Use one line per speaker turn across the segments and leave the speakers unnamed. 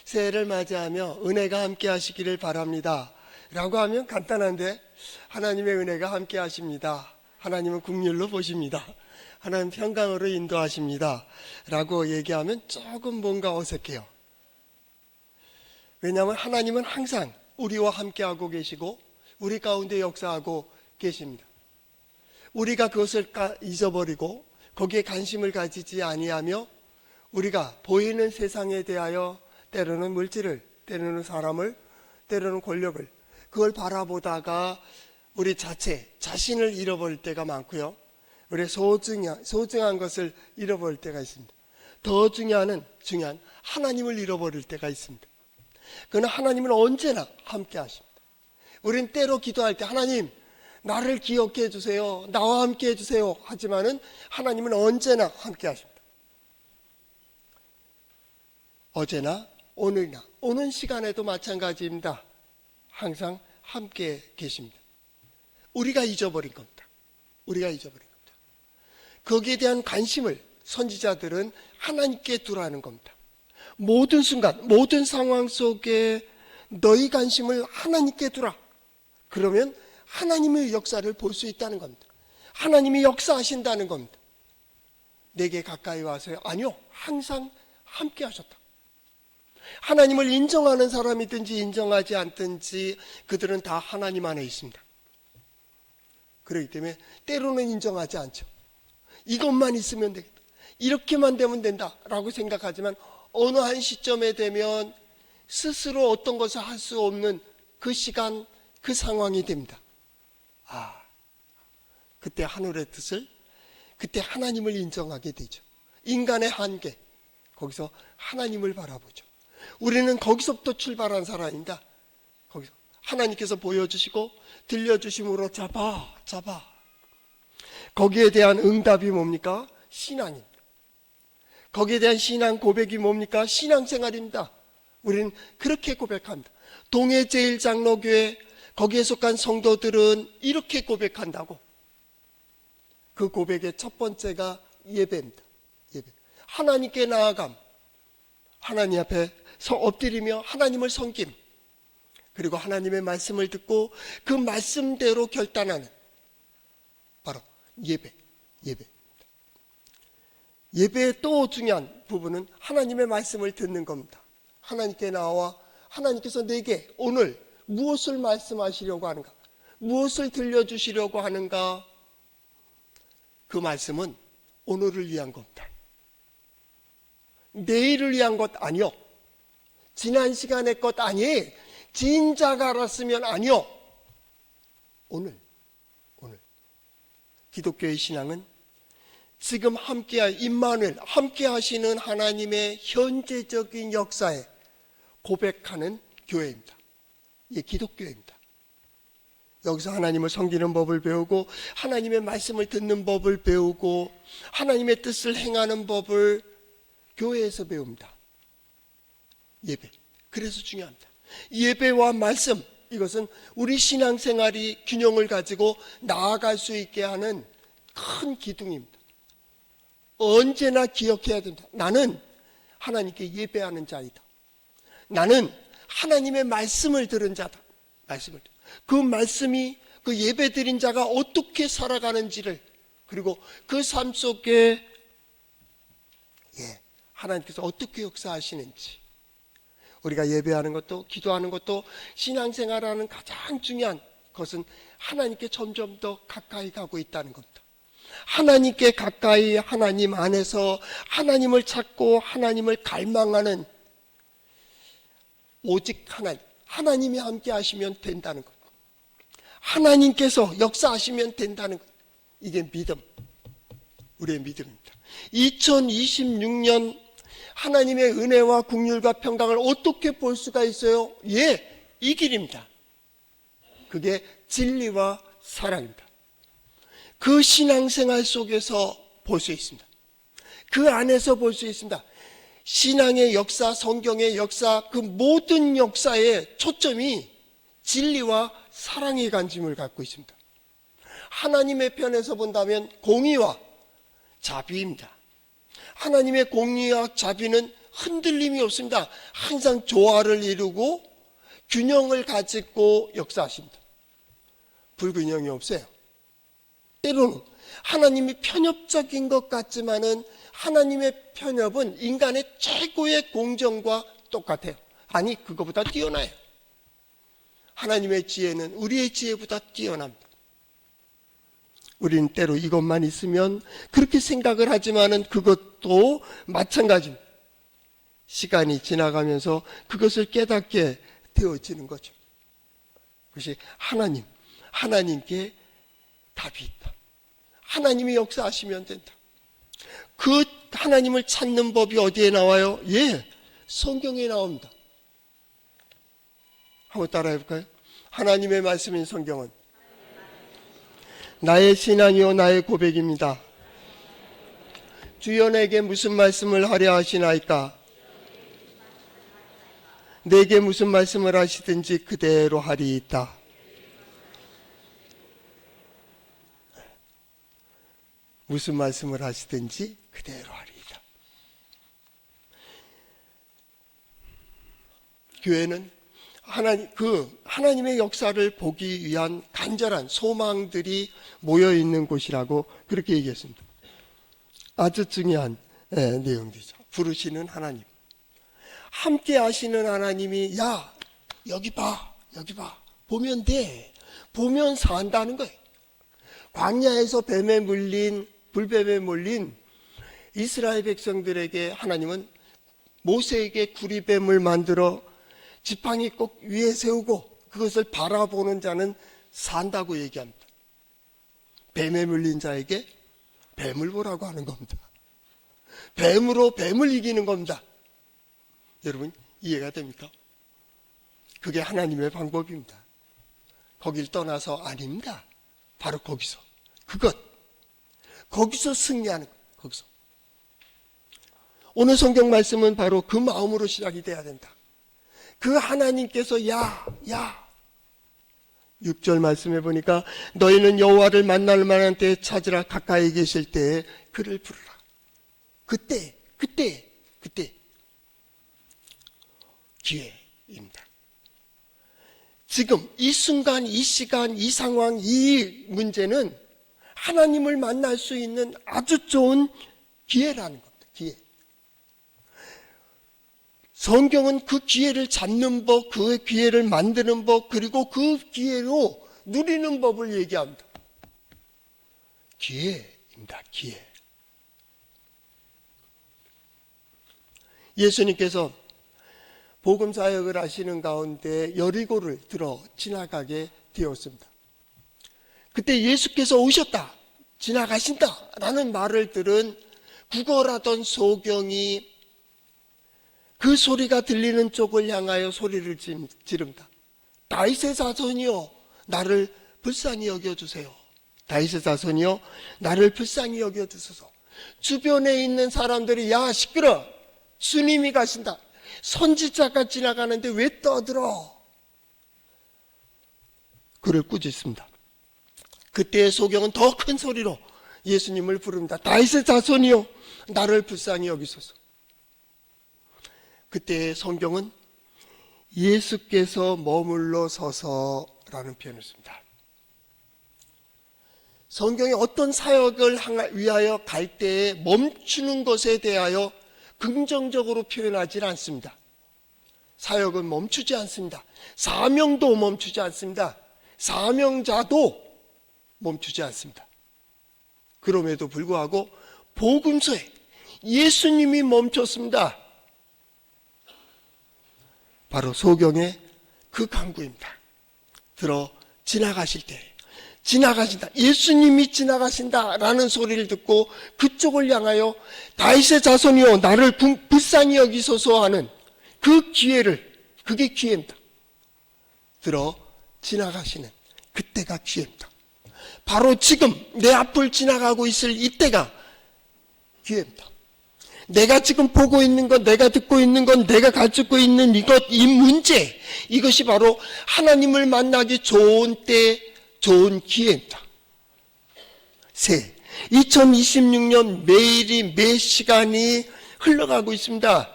새해를 맞이하며 은혜가 함께 하시기를 바랍니다 라고 하면 간단한데, 하나님의 은혜가 함께 하십니다, 하나님은 긍휼로 보십니다, 하나님 평강으로 인도하십니다 라고 얘기하면 조금 뭔가 어색해요. 왜냐하면 하나님은 항상 우리와 함께하고 계시고 우리 가운데 역사하고 계십니다. 우리가 그것을 잊어버리고 거기에 관심을 가지지 아니하며 우리가 보이는 세상에 대하여 때로는 물질을, 때로는 사람을, 때로는 권력을, 그걸 바라보다가 우리 자신을 잃어버릴 때가 많고요, 우리 소중한 것을 잃어버릴 때가 있습니다. 더 중요한 하나님을 잃어버릴 때가 있습니다. 그러나 하나님은 언제나 함께 하십니다. 우린 때로 기도할 때 하나님 나를 기억해 해주세요, 나와 함께 해주세요 하지만은 하나님은 언제나 함께 하십니다. 어제나 오늘이나 오는 시간에도 마찬가지입니다. 항상 함께 계십니다. 우리가 잊어버린 겁니다. 우리가 잊어버린 겁니다. 거기에 대한 관심을 선지자들은 하나님께 두라는 겁니다. 모든 순간, 모든 상황 속에 너희 관심을 하나님께 두라. 그러면 하나님의 역사를 볼 수 있다는 겁니다. 하나님이 역사하신다는 겁니다. 내게 가까이 와서요? 아니요, 항상 함께 하셨다. 하나님을 인정하는 사람이든지 인정하지 않든지 그들은 다 하나님 안에 있습니다. 그렇기 때문에 때로는 인정하지 않죠. 이것만 있으면 되겠다, 이렇게만 되면 된다라고 생각하지만 어느 한 시점에 되면 스스로 어떤 것을 할 수 없는 그 시간, 그 상황이 됩니다. 그때 하늘의 뜻을, 그때 하나님을 인정하게 되죠. 인간의 한계, 거기서 하나님을 바라보죠. 우리는 거기서부터 출발한 사람입니다. 거기서 하나님께서 보여주시고 들려주심으로 잡아. 거기에 대한 응답이 뭡니까? 신앙입니다. 거기에 대한 신앙 고백이 뭡니까? 신앙생활입니다. 우리는 그렇게 고백합니다. 동해제일장로교회 거기에 속한 성도들은 이렇게 고백한다고. 그 고백의 첫 번째가 예배입니다. 예배. 하나님께 나아감, 하나님 앞에 엎드리며 하나님을 섬김, 그리고 하나님의 말씀을 듣고 그 말씀대로 결단하는, 바로 예배. 예배의 또 중요한 부분은 하나님의 말씀을 듣는 겁니다. 하나님께 나와 하나님께서 내게 오늘 무엇을 말씀하시려고 하는가, 무엇을 들려주시려고 하는가. 그 말씀은 오늘을 위한 겁니다. 내일을 위한 것 아니요, 지난 시간의 것 아니, 진작 알았으면 아니요, 오늘. 기독교의 신앙은 지금 임마누엘, 함께 하시는 하나님의 현재적인 역사에 고백하는 교회입니다. 이게 기독교입니다. 여기서 하나님을 섬기는 법을 배우고 하나님의 말씀을 듣는 법을 배우고 하나님의 뜻을 행하는 법을 교회에서 배웁니다. 예배. 그래서 중요합니다. 예배와 말씀, 이것은 우리 신앙생활이 균형을 가지고 나아갈 수 있게 하는 큰 기둥입니다. 언제나 기억해야 된다. 나는 하나님께 예배하는 자이다. 나는 하나님의 말씀을 들은 자다. 그 말씀이 그 예배 드린 자가 어떻게 살아가는지를, 그리고 그 삶 속에 하나님께서 어떻게 역사하시는지, 우리가 예배하는 것도 기도하는 것도 신앙생활하는 가장 중요한 것은 하나님께 점점 더 가까이 가고 있다는 겁니다. 하나님께 가까이, 하나님 안에서 하나님을 찾고 하나님을 갈망하는, 오직 하나님이 함께 하시면 된다는 것, 하나님께서 역사하시면 된다는 것, 이게 믿음, 우리의 믿음입니다. 2026년 하나님의 은혜와 긍휼과 평강을 어떻게 볼 수가 있어요? 이 길입니다. 그게 진리와 사랑입니다. 그 신앙생활 속에서 볼 수 있습니다. 그 안에서 볼 수 있습니다. 신앙의 역사, 성경의 역사, 그 모든 역사의 초점이 진리와 사랑의 관심을 갖고 있습니다. 하나님의 편에서 본다면 공의와 자비입니다. 하나님의 공의와 자비는 흔들림이 없습니다. 항상 조화를 이루고 균형을 가지고 역사하십니다. 불균형이 없어요. 때로는 하나님이 편협적인 것 같지만은 하나님의 편협은 인간의 최고의 공정과 똑같아요. 아니, 그거보다 뛰어나요. 하나님의 지혜는 우리의 지혜보다 뛰어납니다. 우리는 때로 이것만 있으면 그렇게 생각을 하지만은 그것도 마찬가지입니다. 시간이 지나가면서 그것을 깨닫게 되어지는 거죠. 그것이 하나님께 답이 있다. 하나님이 역사하시면 된다. 그 하나님을 찾는 법이 어디에 나와요? 성경에 나옵니다. 한번 따라해 볼까요? 하나님의 말씀인 성경은 나의 신앙이요 나의 고백입니다. 주여 내게 무슨 말씀을 하려 하시나이까? 내게 무슨 말씀을 하시든지 그대로 하리이다. 무슨 말씀을 하시든지 그대로 하리이다. 교회는 하나님의 역사를 보기 위한 간절한 소망들이 모여 있는 곳이라고 그렇게 얘기했습니다. 아주 중요한 내용이죠. 부르시는 하나님, 함께 하시는 하나님이 여기 봐 보면 돼, 보면 산다는 거예요. 광야에서 불뱀에 물린 이스라엘 백성들에게 하나님은 모세에게 구리뱀을 만들어 지팡이 꼭 위에 세우고 그것을 바라보는 자는 산다고 얘기합니다. 뱀에 물린 자에게 뱀을 보라고 하는 겁니다. 뱀으로 뱀을 이기는 겁니다. 여러분, 이해가 됩니까? 그게 하나님의 방법입니다. 거길 떠나서 아닙니다. 바로 거기서 거기서 승리하는 거예요. 거기서. 오늘 성경 말씀은 바로 그 마음으로 시작이 돼야 된다. 그 하나님께서 6절 말씀해 보니까 너희는 여호와를 만날 만한 때에 찾으라. 가까이 계실 때에 그를 부르라. 그때 기회입니다. 지금 이 순간, 이 시간, 이 상황, 이 문제는 하나님을 만날 수 있는 아주 좋은 기회라는 겁니다. 기회. 성경은 그 기회를 잡는 법, 그 기회를 만드는 법, 그리고 그 기회로 누리는 법을 얘기합니다. 기회입니다. 기회. 예수님께서 복음 사역을 하시는 가운데 여리고를 들어 지나가게 되었습니다. 그때 예수께서 오셨다, 지나가신다 라는 말을 들은 국어라던 소경이 그 소리가 들리는 쪽을 향하여 소리를 지릅니다. 다윗의 자손이여 나를 불쌍히 여겨주세요. 다윗의 자손이여 나를 불쌍히 여겨주소서. 주변에 있는 사람들이 시끄러, 주님이 가신다, 선지자가 지나가는데 왜 떠들어? 그를 꾸짖습니다. 그때의 소경은 더 큰 소리로 예수님을 부릅니다. 다윗의 자손이여 나를 불쌍히 여기소서. 그때의 성경은 예수께서 머물러 서서라는 표현을 씁니다. 성경이 어떤 사역을 위하여 갈 때에 멈추는 것에 대하여 긍정적으로 표현하지 않습니다. 사역은 멈추지 않습니다. 사명도 멈추지 않습니다. 사명자도 멈추지 않습니다. 그럼에도 불구하고 복음서에 예수님이 멈췄습니다. 바로 소경의 그 강구입니다. 들어 지나가실 때, 지나가신다, 예수님이 지나가신다라는 소리를 듣고 그쪽을 향하여 다윗의 자손이여 나를 불쌍히 여기소서 하는 그 기회를, 그게 기회입니다. 들어 지나가시는 그때가 기회입니다. 바로 지금 내 앞을 지나가고 있을 이때가 기회입니다. 내가 지금 보고 있는 것, 내가 듣고 있는 것, 내가 가지고 있는 이 문제, 이것이 바로 하나님을 만나기 좋은 때, 좋은 기회입니다. 2026년 매일이 매 시간이 흘러가고 있습니다.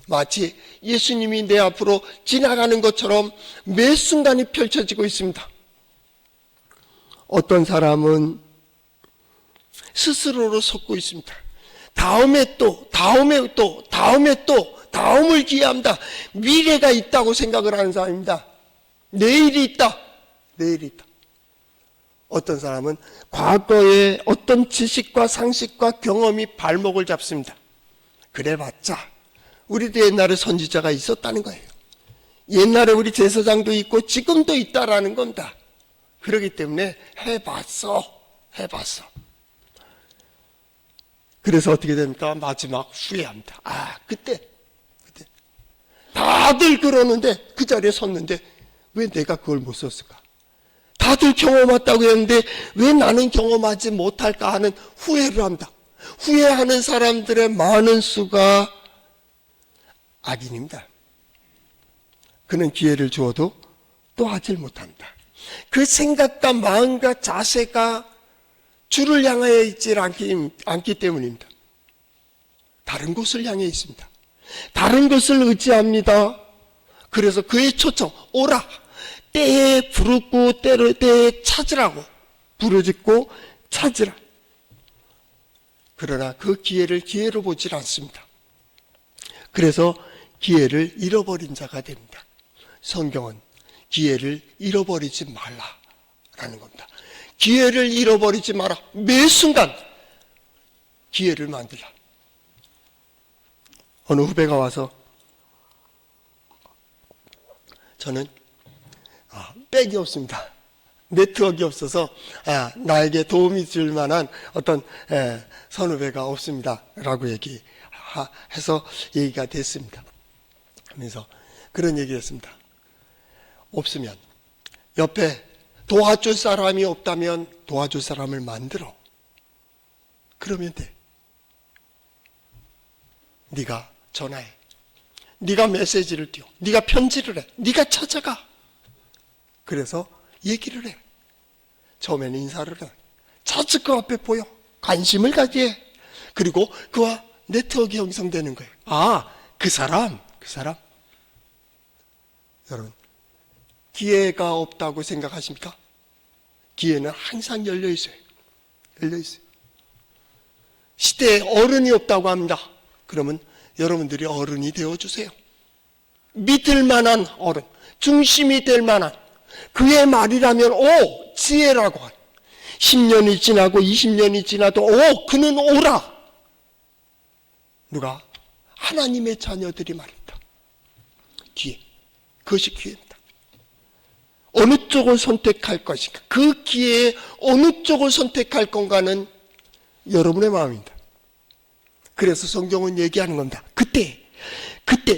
마치 예수님이 내 앞으로 지나가는 것처럼 매 순간이 펼쳐지고 있습니다. 어떤 사람은 스스로로 속고 있습니다. 다음에 또, 다음에 또, 다음에 또, 다음을 기회합니다. 미래가 있다고 생각을 하는 사람입니다. 내일이 있다. 내일이 있다. 어떤 사람은 과거의 어떤 지식과 상식과 경험이 발목을 잡습니다. 그래봤자 우리도 옛날에 선지자가 있었다는 거예요. 옛날에 우리 제사장도 있고 지금도 있다라는 겁니다. 그렇기 때문에 해봤어. 그래서 어떻게 됩니까? 마지막 후회합니다. 그때 다들 그러는데 그 자리에 섰는데 왜 내가 그걸 못 썼을까? 다들 경험했다고 했는데 왜 나는 경험하지 못할까 하는 후회를 합니다. 후회하는 사람들의 많은 수가 악인입니다. 그는 기회를 주어도 또 하질 못합니다. 그 생각과 마음과 자세가 주를 향하여 있지 않기 때문입니다. 다른 곳을 향해 있습니다. 다른 것을 의지합니다. 그래서 그의 초청, 오라. 때에 부르고 때에 찾으라고. 부르짖고 찾으라. 그러나 그 기회를 기회로 보질 않습니다. 그래서 기회를 잃어버린 자가 됩니다. 성경은 기회를 잃어버리지 말라라는 겁니다. 기회를 잃어버리지 마라. 매 순간 기회를 만들라. 어느 후배가 와서 저는 백이 없습니다. 네트워크가 없어서 나에게 도움이 줄 만한 어떤 선후배가 없습니다. 라고 얘기해서 얘기가 됐습니다. 하면서 그런 얘기를 했습니다. 없으면 옆에 도와줄 사람이 없다면 도와줄 사람을 만들어. 그러면 돼. 네가 전화해. 네가 메시지를 띄워. 네가 편지를 해. 네가 찾아가. 그래서 얘기를 해. 처음에는 인사를 해. 자주 그 앞에 보여. 관심을 가지해. 그리고 그와 네트워크 형성되는 거예요. 그 사람. 여러분, 기회가 없다고 생각하십니까? 기회는 항상 열려 있어요. 시대에 어른이 없다고 합니다. 그러면 여러분들이 어른이 되어주세요. 믿을 만한 어른, 중심이 될 만한 그의 말이라면 지혜라고 하는 10년이 지나고 20년이 지나도 그는 오라. 누가? 하나님의 자녀들이 말입니다. 기회. 그것이 기회입니다. 어느 쪽을 선택할 것인가? 그 기회에 어느 쪽을 선택할 건가는 여러분의 마음입니다. 그래서 성경은 얘기하는 겁니다. 그때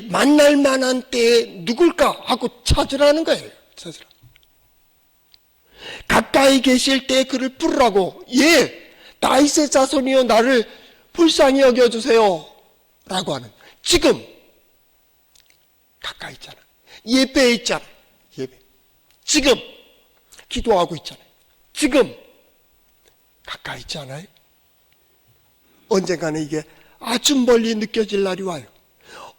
만날 만한 때에 누굴까 하고 찾으라는 거예요. 찾으라. 가까이 계실 때 그를 부르라고. 다윗의 자손이여 나를 불쌍히 여겨주세요 라고 하는. 지금 가까이 있잖아. 예배에 있잖아. 예배. 지금 기도하고 있잖아요. 지금 가까이 있지 않아요? 언젠가는 이게 아주 멀리 느껴질 날이 와요.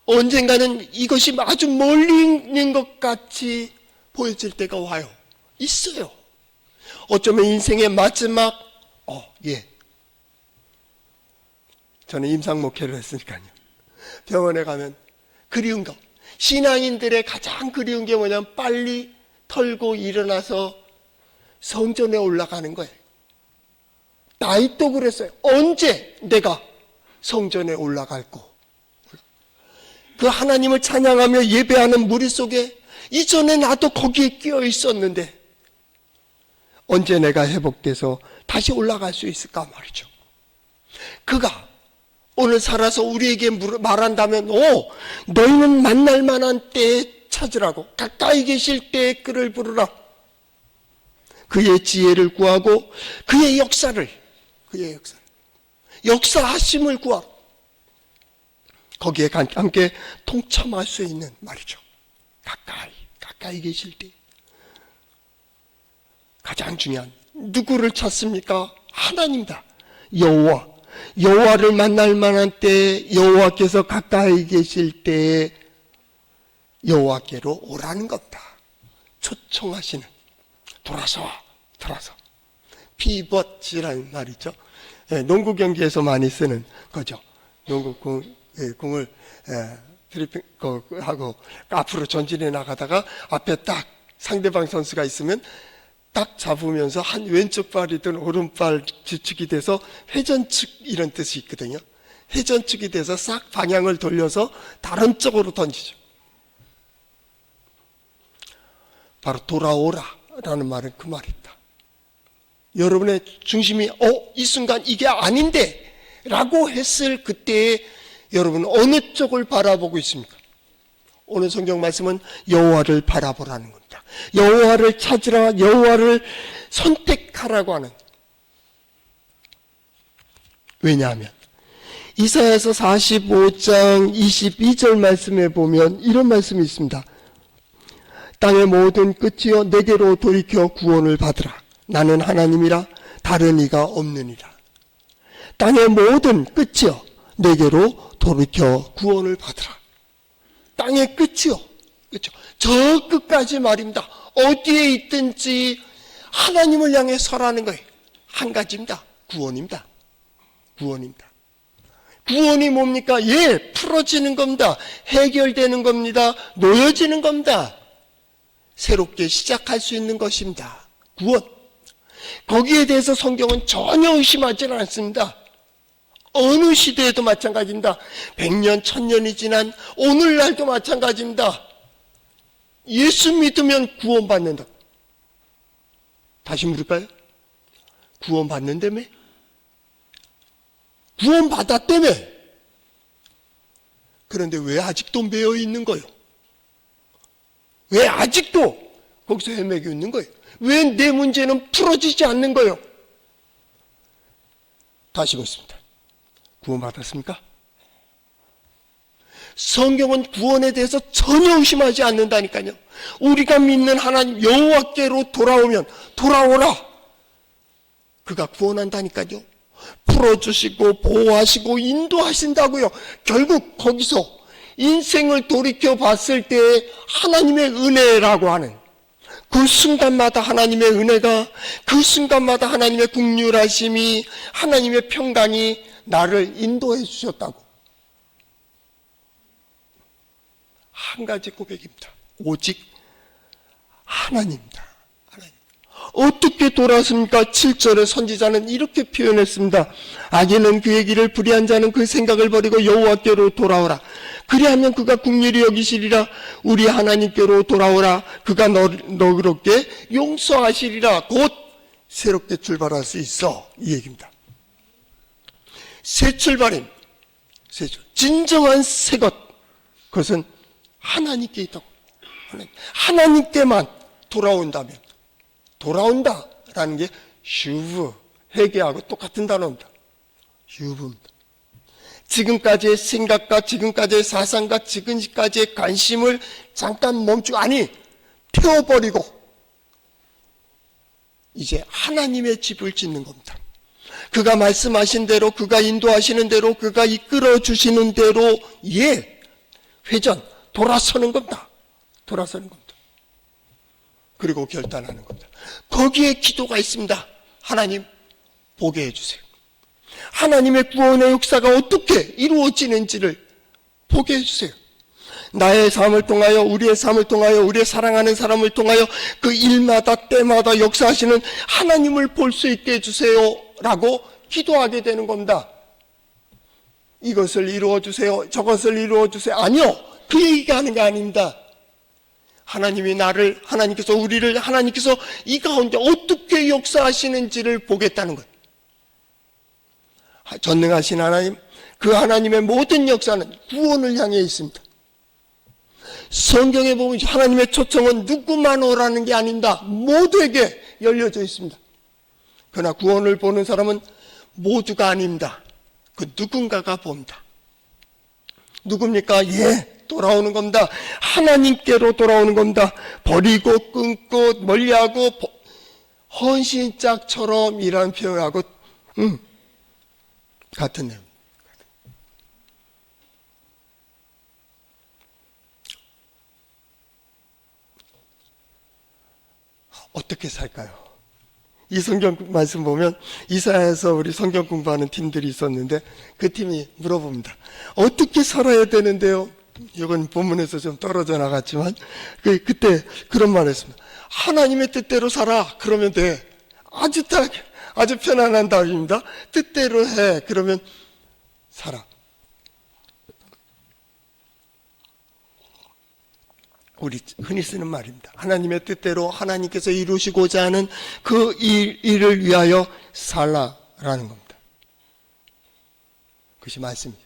언젠가는 이것이 아주 멀리 있는 것 같이 보여질 때가 와요. 있어요. 어쩌면 인생의 마지막 저는 임상 목회를 했으니까요. 병원에 가면 그리운 거, 신앙인들의 가장 그리운 게 뭐냐면 빨리 털고 일어나서 성전에 올라가는 거예요. 다윗도 그랬어요. 언제 내가 성전에 올라갈고. 그 하나님을 찬양하며 예배하는 무리 속에 이전에 나도 거기에 끼어 있었는데 언제 내가 회복돼서 다시 올라갈 수 있을까 말이죠. 그가 오늘 살아서 우리에게 말한다면 너희는 만날 만한 때에 찾으라고. 가까이 계실 때에 그를 부르라. 그의 지혜를 구하고 그의 역사하심을 구하라. 거기에 함께 동참할 수 있는 말이죠. 가까이 계실 때. 가장 중요한 누구를 찾습니까? 하나님이다. 여호와. 여호와를 만날 만한 때, 여호와께서 가까이 계실 때 여호와께로 오라는 겁니다. 초청하시는, 돌아서 와, 돌아서. 피벗이라는 말이죠. 예, 농구 경기에서 많이 쓰는 거죠. 농구 공을 드리핑 하고 앞으로 전진해 나가다가 앞에 딱 상대방 선수가 있으면 딱 잡으면서 한 왼쪽 발이든 오른발 지축이 돼서 회전축 이런 뜻이 있거든요. 회전축이 돼서 싹 방향을 돌려서 다른 쪽으로 던지죠. 바로 돌아오라라는 말은 그 말입니다. 여러분의 중심이 이 순간 이게 아닌데 라고 했을 그때에 여러분은 어느 쪽을 바라보고 있습니까? 오늘 성경 말씀은 여호와를 바라보라는 겁니다. 여호와를 찾으라, 여호와를 선택하라고 하는. 왜냐하면 이사야서 45장 22절 말씀에 보면 이런 말씀이 있습니다. 땅의 모든 끝이여 내게로 돌이켜 구원을 받으라. 나는 하나님이라 다른 이가 없느니라. 땅의 모든 끝이여 내게로 돌이켜 구원을 받으라. 땅의 끝이요. 그렇죠? 저 끝까지 말입니다. 어디에 있든지 하나님을 향해 서라는 거예요. 한 가지입니다. 구원입니다. 구원입니다. 구원이 뭡니까? 예, 풀어지는 겁니다. 해결되는 겁니다. 놓여지는 겁니다. 새롭게 시작할 수 있는 것입니다. 구원. 거기에 대해서 성경은 전혀 의심하지는 않습니다. 어느 시대에도 마찬가지입니다. 100년, 1000년이 지난 오늘날도 마찬가지입니다. 예수 믿으면 구원받는다. 다시 물을까요? 구원받는다며? 구원받았다며? 그런데 왜 아직도 매여 있는 거예요? 왜 아직도 거기서 헤매고 있는 거예요? 왜 내 문제는 풀어지지 않는 거예요? 다시 묻습니다. 구원받았습니까? 성경은 구원에 대해서 전혀 의심하지 않는다니까요. 우리가 믿는 하나님 여호와께로 돌아오면 돌아오라. 그가 구원한다니까요. 풀어주시고 보호하시고 인도하신다고요. 결국 거기서 인생을 돌이켜 봤을 때 하나님의 은혜라고 하는 그 순간마다 하나님의 은혜가, 그 순간마다 하나님의 긍휼하심이, 하나님의 평강이 나를 인도해 주셨다고. 한 가지 고백입니다. 오직 하나님입니다. 하나님. 어떻게 돌아왔습니까? 7절의 선지자는 이렇게 표현했습니다. 악인은 그의 길을 불의한 자는 그 생각을 버리고 여호와께로 돌아오라. 그리하면 그가 긍휼히 여기시리라. 우리 하나님께로 돌아오라. 그가 너그럽게 용서하시리라. 곧 새롭게 출발할 수 있어. 이 얘기입니다. 새 출발임. 진정한 새 것. 그것은 하나님께 있다고. 하나님께만 돌아온다면, 돌아온다라는 게 슈브, 회개하고 똑같은 단어입니다. 슈브입니다. 지금까지의 생각과 지금까지의 사상과 지금까지의 관심을 잠깐 멈추고, 아니 태워버리고 이제 하나님의 집을 짓는 겁니다. 그가 말씀하신 대로, 그가 인도하시는 대로, 그가 이끌어 주시는 대로 회전, 돌아서는 겁니다. 돌아서는 겁니다. 그리고 결단하는 겁니다. 거기에 기도가 있습니다. 하나님 보게 해주세요. 하나님의 구원의 역사가 어떻게 이루어지는지를 보게 해주세요. 나의 삶을 통하여, 우리의 삶을 통하여, 우리의 사랑하는 사람을 통하여 그 일마다 때마다 역사하시는 하나님을 볼 수 있게 해주세요 라고 기도하게 되는 겁니다. 이것을 이루어주세요, 저것을 이루어주세요. 아니요, 그 얘기가 하는 게 아닙니다. 하나님이 나를, 하나님께서 이 가운데 어떻게 역사하시는지를 보겠다는 거예요. 전능하신 하나님, 그 하나님의 모든 역사는 구원을 향해 있습니다. 성경에 보면 하나님의 초청은 누구만 오라는 게 아닙니다. 모두에게 열려져 있습니다. 그러나 구원을 보는 사람은 모두가 아닙니다. 그 누군가가 봅니다. 누굽니까? 돌아오는 겁니다. 하나님께로 돌아오는 겁니다. 버리고 끊고 멀리하고 헌신짝처럼 이라는 표현을 하고 같은 내용. 어떻게 살까요? 이 성경 말씀 보면 이사야에서 우리 성경 공부하는 팀들이 있었는데 그 팀이 물어봅니다. 어떻게 살아야 되는데요? 이건 본문에서 좀 떨어져 나갔지만 그때 그런 말을 했습니다. 하나님의 뜻대로 살아. 그러면 돼. 아주 편안한 답입니다. 뜻대로 해. 그러면 살아. 우리 흔히 쓰는 말입니다. 하나님의 뜻대로 하나님께서 이루시고자 하는 그 일을 위하여 살라라는 겁니다. 그것이 말씀이죠.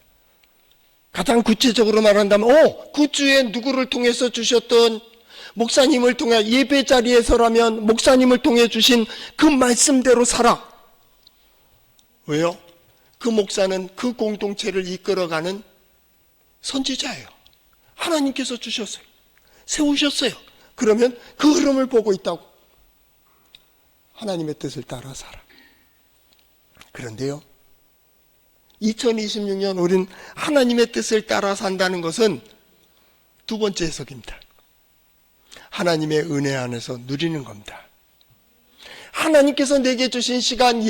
가장 구체적으로 말한다면 그 주에 누구를 통해서 주셨던 목사님을 통해 예배 자리에서라면 목사님을 통해 주신 그 말씀대로 살아. 왜요? 그 목사는 그 공동체를 이끌어가는 선지자예요. 하나님께서 주셨어요. 세우셨어요. 그러면 그 흐름을 보고 있다고. 하나님의 뜻을 따라 살아. 그런데요, 2026년 우린 하나님의 뜻을 따라 산다는 것은 두 번째 해석입니다. 하나님의 은혜 안에서 누리는 겁니다. 하나님께서 내게 주신 시간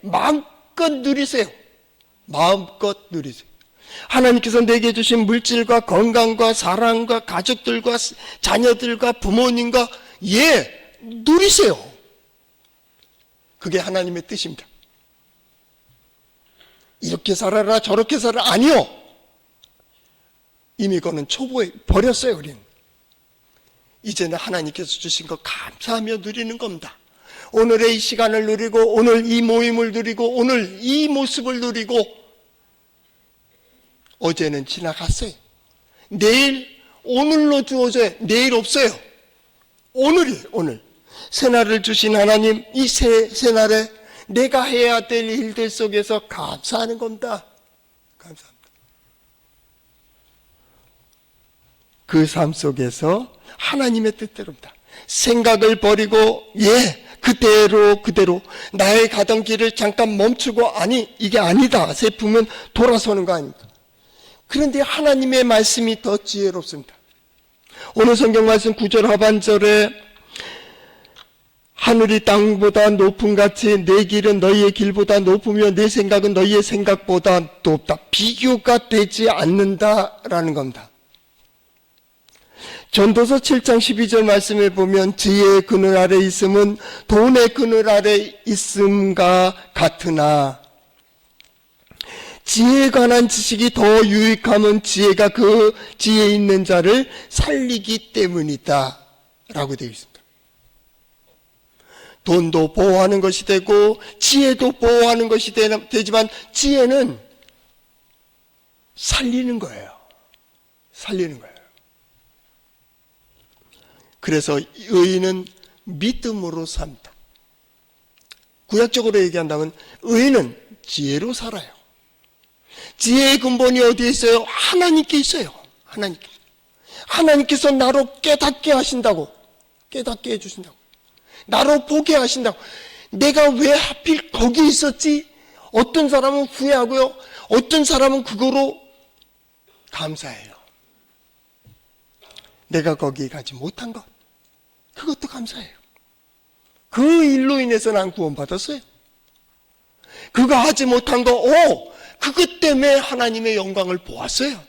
마음껏 누리세요. 마음껏 누리세요. 하나님께서 내게 주신 물질과 건강과 사랑과 가족들과 자녀들과 부모님과 누리세요. 그게 하나님의 뜻입니다. 이렇게 살아라 저렇게 살아라 아니요. 이미 그거는 초보에 버렸어요. 우리는 이제는 하나님께서 주신 거 감사하며 누리는 겁니다. 오늘의 이 시간을 누리고 오늘 이 모임을 누리고 오늘 이 모습을 누리고 어제는 지나갔어요. 오늘로 주어져요. 내일 없어요. 오늘이에요. 오늘 새날을 주신 하나님, 이 새날에 내가 해야 될 일들 속에서 감사하는 겁니다. 감사합니다. 그 삶 속에서 하나님의 뜻대로입니다. 생각을 버리고 그대로 나의 가던 길을 잠깐 멈추고 이게 아니다 싶으면 돌아서는 거 아닙니까? 그런데 하나님의 말씀이 더 지혜롭습니다. 오늘 성경 말씀 9절 하반절에 하늘이 땅보다 높음 같이 내 길은 너희의 길보다 높으며 내 생각은 너희의 생각보다 높다. 비교가 되지 않는다라는 겁니다. 전도서 7장 12절 말씀에 보면 지혜의 그늘 아래 있음은 돈의 그늘 아래 있음과 같으나 지혜에 관한 지식이 더 유익함은 지혜가 그 지혜 있는 자를 살리기 때문이다 라고 되어 있습니다. 돈도 보호하는 것이 되고 지혜도 보호하는 것이 되지만 지혜는 살리는 거예요. 살리는 거예요. 그래서 의인은 믿음으로 삽니다. 구약적으로 얘기한다면 의인은 지혜로 살아요. 지혜의 근본이 어디에 있어요? 하나님께 있어요. 하나님께서 나로 깨닫게 하신다고. 깨닫게 해주신다고. 나로 보게 하신다고. 내가 왜 하필 거기 있었지? 어떤 사람은 후회하고요. 어떤 사람은 그거로 감사해요. 내가 거기에 가지 못한 것. 그것도 감사해요. 그 일로 인해서 난 구원받았어요. 그거 하지 못한 거, 그것 때문에 하나님의 영광을 보았어요.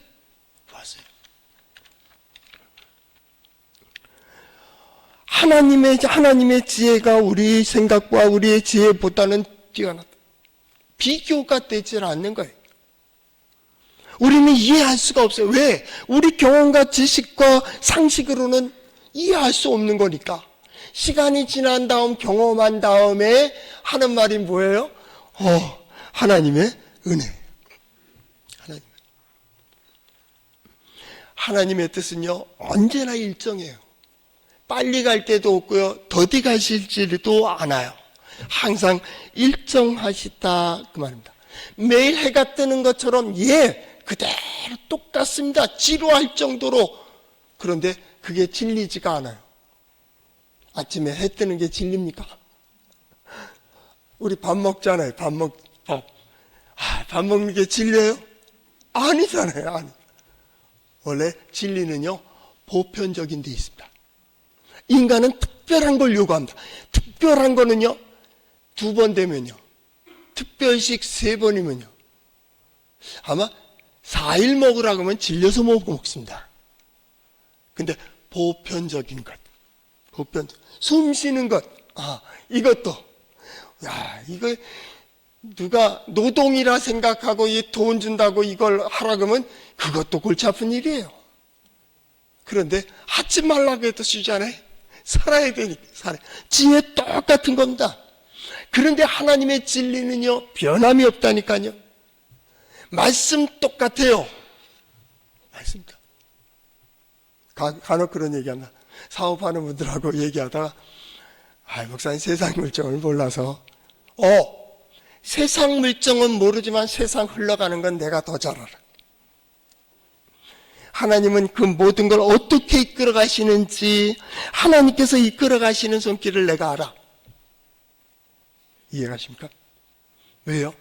하나님의 지혜가 우리 생각과 우리의 지혜보다는 뛰어나다. 비교가 되지 않는 거예요. 우리는 이해할 수가 없어요. 왜? 우리 경험과 지식과 상식으로는 이해할 수 없는 거니까. 시간이 지난 다음 경험한 다음에 하는 말이 뭐예요? 하나님의 은혜. 하나님의 뜻은요, 언제나 일정해요. 빨리 갈 때도 없고요, 더디 가실지도 않아요. 항상 일정하시다 그 말입니다. 매일 해가 뜨는 것처럼 그대로 똑같습니다. 지루할 정도로. 그런데 그게 질리지가 않아요. 아침에 해 뜨는 게 질립니까? 우리 밥 먹잖아요. 밥. 밥 먹는 게 진리예요? 아니잖아요. 아니. 원래 진리는요, 보편적인 데 있습니다. 인간은 특별한 걸 요구합니다. 특별한 거는요, 2번 되면요, 특별식 3번이면요, 아마 4일 먹으라고 하면 질려서 못 먹습니다. 근데 보편적인 것, 숨 쉬는 것, 이것도, 이거 누가 노동이라 생각하고 돈 준다고 이걸 하라 그러면 그것도 골치 아픈 일이에요. 그런데 하지 말라고 해도 쉬잖아요. 살아야 되니까 살아요. 지혜 똑같은 겁니다. 그런데 하나님의 진리는요, 변함이 없다니까요. 말씀 똑같아요. 말씀. 간혹 그런 얘기합니다. 사업하는 분들하고 얘기하다가, 목사님 세상 물정을 몰라서, 세상 물정은 모르지만 세상 흘러가는 건 내가 더 잘 알아. 하나님은 그 모든 걸 어떻게 이끌어 가시는지, 하나님께서 이끌어 가시는 손길을 내가 알아. 이해가십니까? 왜요?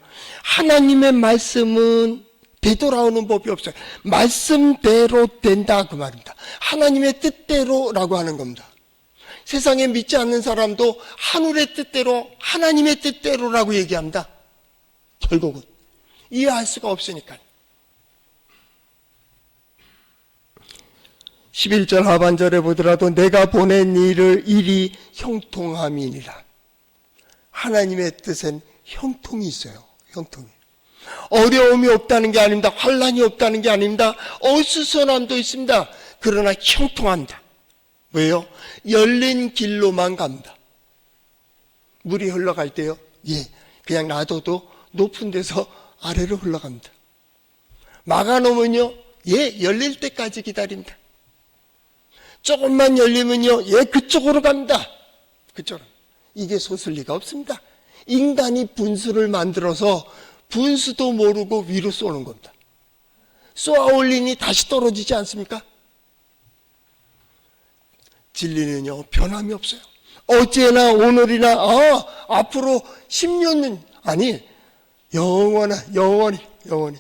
하나님의 말씀은 되돌아오는 법이 없어요. 말씀대로 된다 그 말입니다. 하나님의 뜻대로라고 하는 겁니다. 세상에 믿지 않는 사람도 하늘의 뜻대로, 하나님의 뜻대로라고 얘기합니다. 결국은 이해할 수가 없으니까요. 11절 하반절에 보더라도 내가 보낸 일이 형통함이니라. 하나님의 뜻엔 형통이 있어요. 형통이. 어려움이 없다는 게 아닙니다. 환란이 없다는 게 아닙니다. 어수선함도 있습니다. 그러나 형통합니다. 왜요? 열린 길로만 갑니다. 물이 흘러갈 때요, 그냥 놔둬도 높은 데서 아래로 흘러갑니다. 막아놓으면요, 열릴 때까지 기다립니다. 조금만 열리면요, 그쪽으로 갑니다. 그쪽으로. 이게 솟을 리가 없습니다. 인간이 분수를 만들어서 분수도 모르고 위로 쏘는 겁니다. 쏘아 올리니 다시 떨어지지 않습니까? 진리는요, 변함이 없어요. 어제나 오늘이나 앞으로 10년 아니 영원히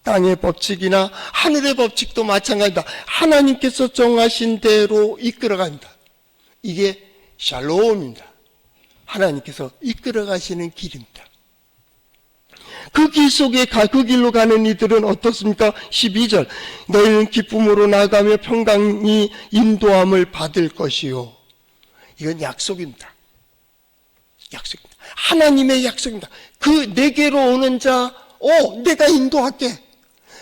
땅의 법칙이나 하늘의 법칙도 마찬가지다. 하나님께서 정하신 대로 이끌어갑니다. 이게 샬롬입니다. 하나님께서 이끌어 가시는 길입니다. 그 길 속에 그 길로 가는 이들은 어떻습니까? 12절 너희는 기쁨으로 나가며 평강히 인도함을 받을 것이요. 이건 약속입니다. 약속입니다. 하나님의 약속입니다. 그 내게로 오는 자, 내가 인도할게.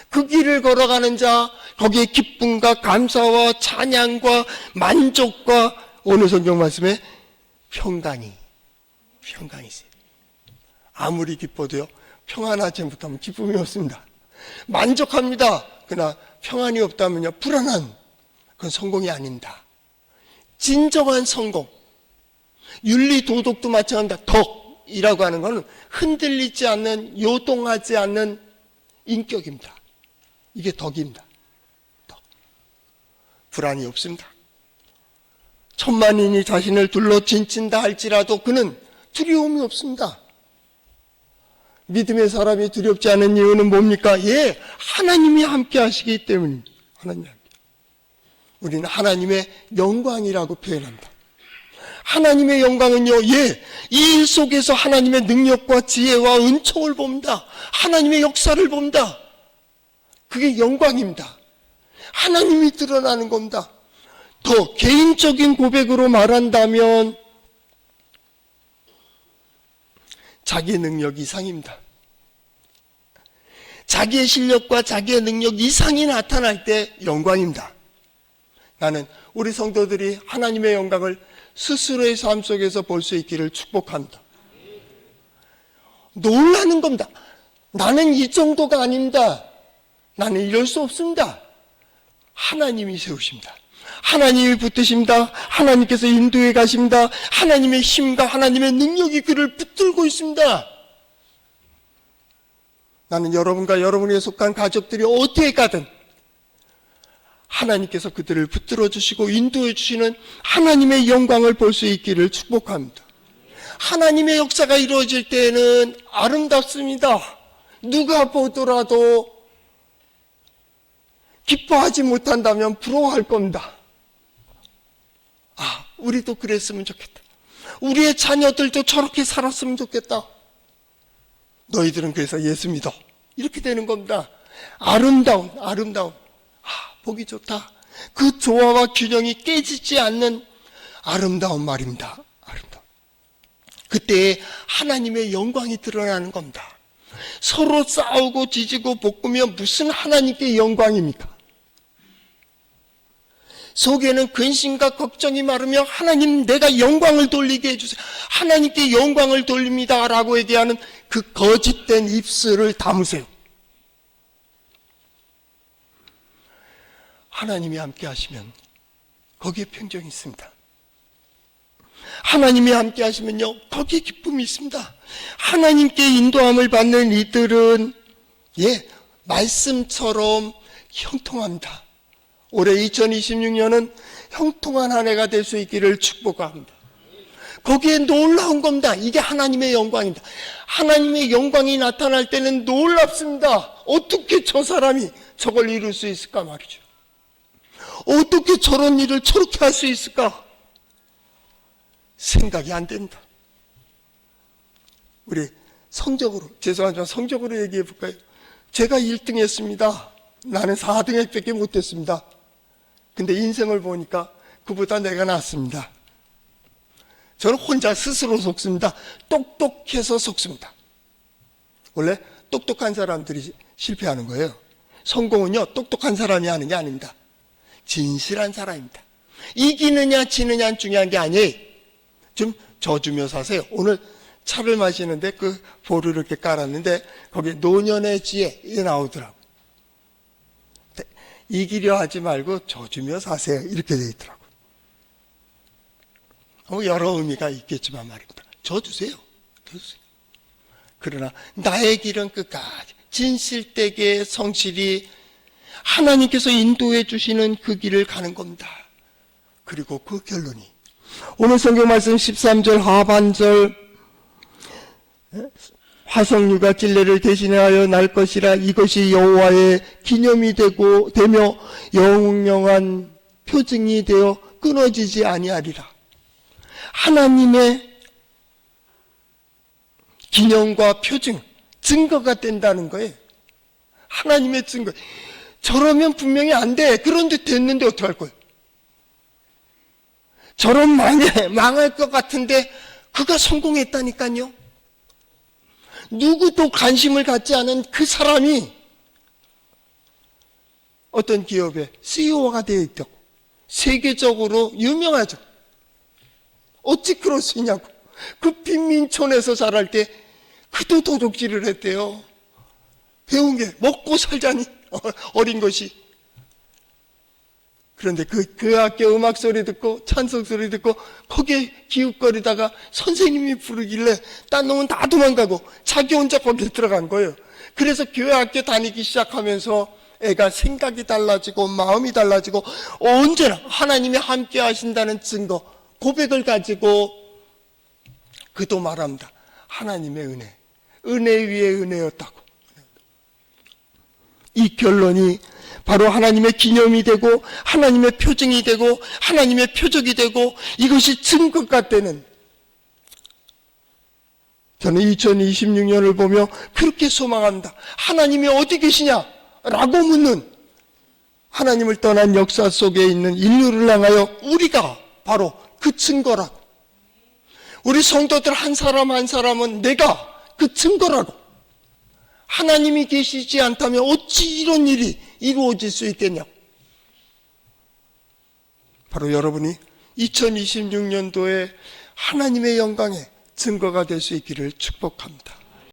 그 길을 걸어가는 자, 거기에 기쁨과 감사와 찬양과 만족과 오늘 성경 말씀에 평강이 있어요. 아무리 기뻐도요, 평안하지 못하면 기쁨이 없습니다. 만족합니다. 그러나 평안이 없다면요, 불안한, 그건 성공이 아닙니다. 진정한 성공, 윤리 도덕도 마찬가지입니다. 덕이라고 하는 것은 흔들리지 않는, 요동하지 않는 인격입니다. 이게 덕입니다. 덕. 불안이 없습니다. 천만인이 자신을 둘러 진친다 할지라도 그는 두려움이 없습니다. 믿음의 사람이 두렵지 않은 이유는 뭡니까? 하나님이 함께 하시기 때문입니다. 하나님 함께. 우리는 하나님의 영광이라고 표현합니다. 하나님의 영광은요, 이 일 속에서 하나님의 능력과 지혜와 은총을 봅니다. 하나님의 역사를 봅니다. 그게 영광입니다. 하나님이 드러나는 겁니다. 더 개인적인 고백으로 말한다면 자기의 능력 이상입니다. 자기의 실력과 자기의 능력 이상이 나타날 때 영광입니다. 나는 우리 성도들이 하나님의 영광을 스스로의 삶 속에서 볼 수 있기를 축복합니다. 놀라는 겁니다. 나는 이 정도가 아닙니다. 나는 이럴 수 없습니다. 하나님이 세우십니다. 하나님이 붙드십니다. 하나님께서 인도해 가십니다. 하나님의 힘과 하나님의 능력이 그를 붙들고 있습니다. 나는 여러분과 여러분에 속한 가족들이 어디에 가든 하나님께서 그들을 붙들어 주시고 인도해 주시는 하나님의 영광을 볼 수 있기를 축복합니다. 하나님의 역사가 이루어질 때에는 아름답습니다. 누가 보더라도 기뻐하지 못한다면 부러워할 겁니다. 아, 우리도 그랬으면 좋겠다. 우리의 자녀들도 저렇게 살았으면 좋겠다. 너희들은 그래서 예수 믿어. 이렇게 되는 겁니다. 아름다운. 보기 좋다. 그 조화와 균형이 깨지지 않는 아름다운 말입니다. 아름다운. 그때 하나님의 영광이 드러나는 겁니다. 서로 싸우고 지지고 볶으면 무슨 하나님께 영광입니까? 속에는 근심과 걱정이 많으며 하나님 내가 영광을 돌리게 해주세요. 하나님께 영광을 돌립니다 라고 얘기하는 그 거짓된 입술을 담으세요. 하나님이 함께 하시면 거기에 평정이 있습니다. 하나님이 함께 하시면요 거기에 기쁨이 있습니다. 하나님께 인도함을 받는 이들은 말씀처럼 형통합니다. 올해 2026년은 형통한 한 해가 될 수 있기를 축복합니다. 거기에 놀라운 겁니다. 이게 하나님의 영광입니다. 하나님의 영광이 나타날 때는 놀랍습니다. 어떻게 저 사람이 저걸 이룰 수 있을까 말이죠. 어떻게 저런 일을 저렇게 할 수 있을까? 생각이 안 된다. 우리 성적으로, 죄송하지만 성적으로 얘기해 볼까요? 제가 1등 했습니다. 나는 4등밖에 못했습니다. 근데 인생을 보니까 그보다 내가 낫습니다. 저는 혼자 스스로 속습니다. 똑똑해서 속습니다. 원래 똑똑한 사람들이 실패하는 거예요. 성공은요 똑똑한 사람이 하는 게 아닙니다. 진실한 사람입니다. 이기느냐 지느냐는 중요한 게 아니에요. 좀 져주며 사세요. 오늘 차를 마시는데 그 볼을 이렇게 깔았는데 거기에 노년의 지혜 이게 나오더라고요. 이기려 하지 말고 져주며 사세요. 이렇게 되어 있더라고요. 여러 의미가 있겠지만 말입니다. 져주세요. 그러나 나의 길은 끝까지 진실되게 성실히 하나님께서 인도해 주시는 그 길을 가는 겁니다. 그리고 그 결론이 오늘 성경 말씀 13절 하반절 화석류가 찔레를 대신하여 날 것이라 이것이 여호와의 기념이 되며 영영한 표징이 되어 끊어지지 아니하리라. 하나님의 기념과 표징, 증거가 된다는 거예요. 하나님의 증거. 저러면 분명히 안 돼. 그런데 됐는데 어떡할 거예요? 저런 망할 것 같은데 그가 성공했다니까요. 누구도 관심을 갖지 않은 그 사람이 어떤 기업의 CEO가 되어 있다고. 세계적으로 유명하죠. 어찌 그럴 수 있냐고. 그 빈민촌에서 자랄 때 그도 도둑질을 했대요. 배운 게 먹고 살자니 어린 것이. 그런데 그 학교 음악 소리 듣고 찬송 소리 듣고 거기에 기웃거리다가 선생님이 부르길래 딴 놈은 다 도망가고 자기 혼자 거기 들어간 거예요. 그래서 교회 학교 다니기 시작하면서 애가 생각이 달라지고 마음이 달라지고 언제나 하나님이 함께 하신다는 증거, 고백을 가지고 그도 말합니다. 하나님의 은혜 위에 은혜였다고. 이 결론이 바로 하나님의 기념이 되고 하나님의 표징이 되고 하나님의 표적이 되고 이것이 증거가 되는, 저는 2026년을 보며 그렇게 소망합니다. 하나님이 어디 계시냐? 라고 묻는, 하나님을 떠난 역사 속에 있는 인류를 향하여 우리가 바로 그 증거라고. 우리 성도들 한 사람 한 사람은 내가 그 증거라고. 하나님이 계시지 않다면 어찌 이런 일이 이루어질 수 있겠냐고. 바로 여러분이 2026년도에 하나님의 영광의 증거가 될 수 있기를 축복합니다.